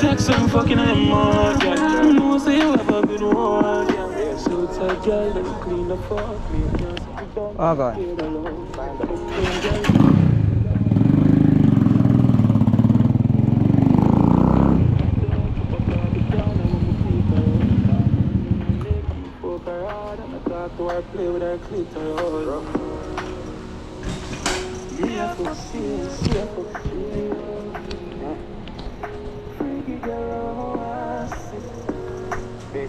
Text and fucking on your mouth, yeah. You know, say you have a good one, yeah. So tight, girl, let me clean the fuck me. Oh God. Play with her clitoris. Yeah, for serious, yeah, for serious. Freaky girl, I see.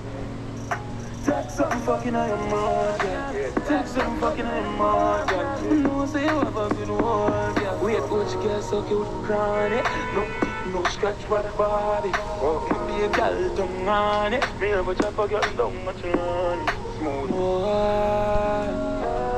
Text something fucking on your mouth, yeah. Text something fucking on your mouth, yeah. You know, say you have a good one, yeah. Wait, what you get so cute, crying, no scratch for the body. Oh, be a girl, tongue on it. Me have a chop a girl, don't much on it. Smooth.